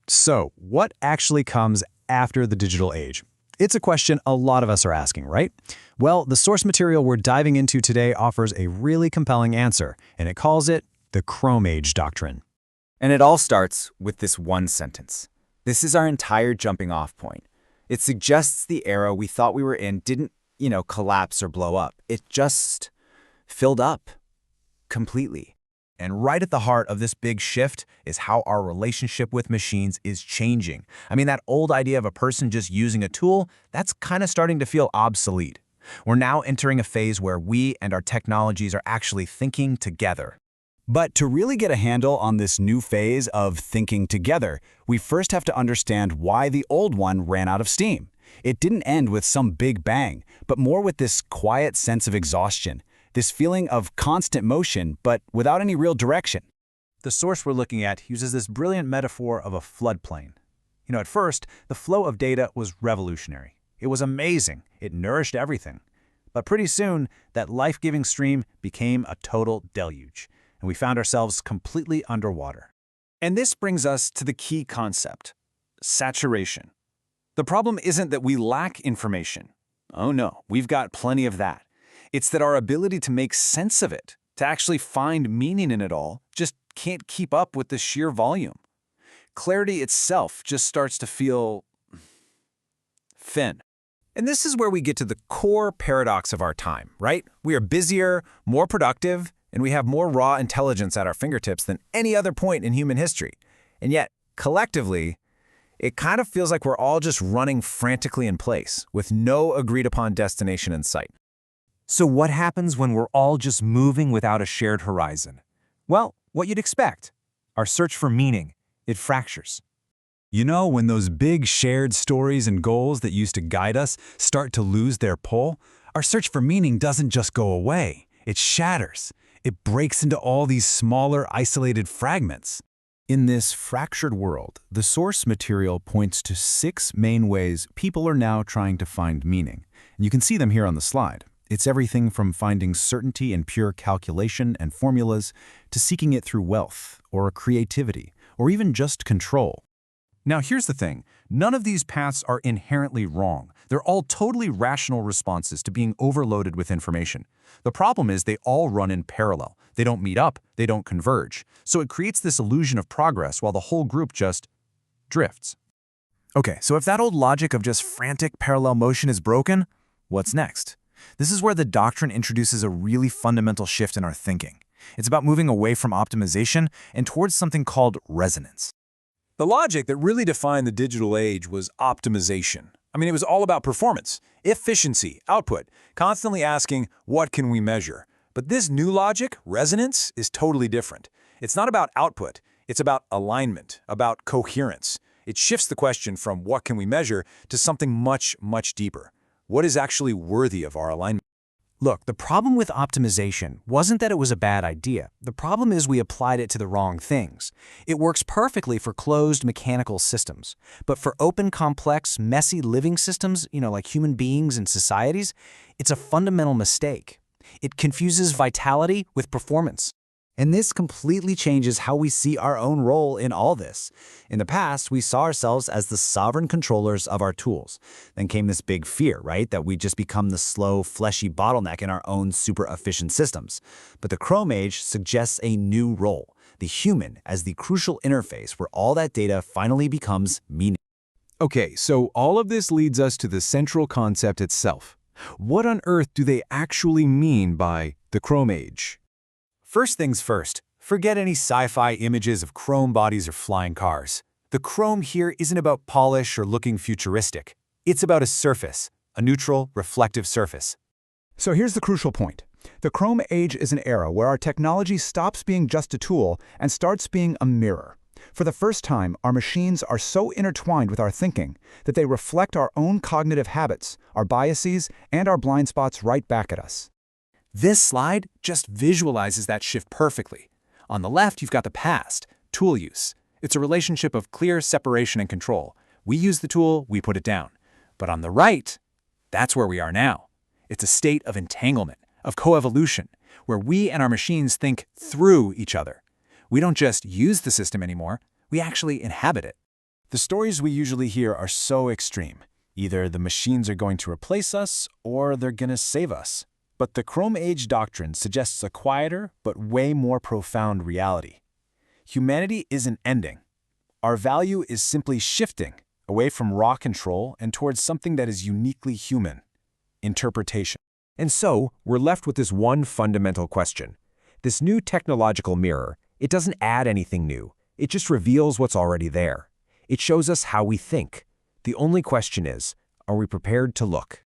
So, what actually comes after the digital age? It's a question a lot of us are asking, right? Well, the source material we're diving into today offers a really compelling answer, and it calls it the Chrome Age doctrine. And it all starts with this one sentence. This is our entire jumping off point. It suggests the era we thought we were in didn't, collapse or blow up. It just filled up completely. And right at the heart of this big shift is how our relationship with machines is changing. I mean, that old idea of a person just using a tool, that's kind of starting to feel obsolete. We're now entering a phase where we and our technologies are actually thinking together. But to really get a handle on this new phase of thinking together, we first have to understand why the old one ran out of steam. It didn't end with some big bang, but more with this quiet sense of exhaustion. This feeling of constant motion, but without any real direction. The source we're looking at uses this brilliant metaphor of a floodplain. At first, the flow of data was revolutionary. It was amazing. It nourished everything. But pretty soon, that life-giving stream became a total deluge, and we found ourselves completely underwater. And this brings us to the key concept: saturation. The problem isn't that we lack information. Oh no, we've got plenty of that. It's that our ability to make sense of it, to actually find meaning in it all, just can't keep up with the sheer volume. Clarity itself just starts to feel thin. And this is where we get to the core paradox of our time, right? We are busier, more productive, and we have more raw intelligence at our fingertips than any other point in human history. And yet, collectively, it kind of feels like we're all just running frantically in place, with no agreed-upon destination in sight. So what happens when we're all just moving without a shared horizon? Well, what you'd expect. Our search for meaning, it fractures. When those big shared stories and goals that used to guide us start to lose their pull, our search for meaning doesn't just go away. It shatters. It breaks into all these smaller, isolated fragments. In this fractured world, the source material points to 6 main ways people are now trying to find meaning. And you can see them here on the slide. It's everything from finding certainty in pure calculation and formulas to seeking it through wealth or creativity or even just control. Now here's the thing, none of these paths are inherently wrong. They're all totally rational responses to being overloaded with information. The problem is they all run in parallel. They don't meet up, they don't converge. So it creates this illusion of progress while the whole group just drifts. Okay, so if that old logic of just frantic parallel motion is broken, what's next? This is where the doctrine introduces a really fundamental shift in our thinking. It's about moving away from optimization and towards something called resonance. The logic that really defined the digital age was optimization. It was all about performance, efficiency, output, constantly asking, what can we measure? But this new logic, resonance, is totally different. It's not about output, it's about alignment, about coherence. It shifts the question from what can we measure to something much, much deeper. What is actually worthy of our alignment? Look, the problem with optimization wasn't that it was a bad idea. The problem is we applied it to the wrong things. It works perfectly for closed mechanical systems. But for open, complex, messy living systems, like human beings and societies, it's a fundamental mistake. It confuses vitality with performance. And this completely changes how we see our own role in all this. In the past, we saw ourselves as the sovereign controllers of our tools. Then came this big fear, right? That we'd just become the slow, fleshy bottleneck in our own super efficient systems. But the Chrome Age suggests a new role, the human as the crucial interface where all that data finally becomes meaning. Okay, so all of this leads us to the central concept itself. What on earth do they actually mean by the Chrome Age? First things first, forget any sci-fi images of chrome bodies or flying cars. The chrome here isn't about polish or looking futuristic. It's about a surface, a neutral, reflective surface. So here's the crucial point. The Chrome Age is an era where our technology stops being just a tool and starts being a mirror. For the first time, our machines are so intertwined with our thinking that they reflect our own cognitive habits, our biases, and our blind spots right back at us. This slide just visualizes that shift perfectly. On the left, you've got the past, tool use. It's a relationship of clear separation and control. We use the tool, we put it down. But on the right, that's where we are now. It's a state of entanglement, of coevolution, where we and our machines think through each other. We don't just use the system anymore, we actually inhabit it. The stories we usually hear are so extreme. Either the machines are going to replace us, or they're going to save us. But the Chrome Age doctrine suggests a quieter, but way more profound reality. Humanity isn't ending. Our value is simply shifting away from raw control and towards something that is uniquely human: interpretation. And so, we're left with this one fundamental question. This new technological mirror, it doesn't add anything new. It just reveals what's already there. It shows us how we think. The only question is, are we prepared to look?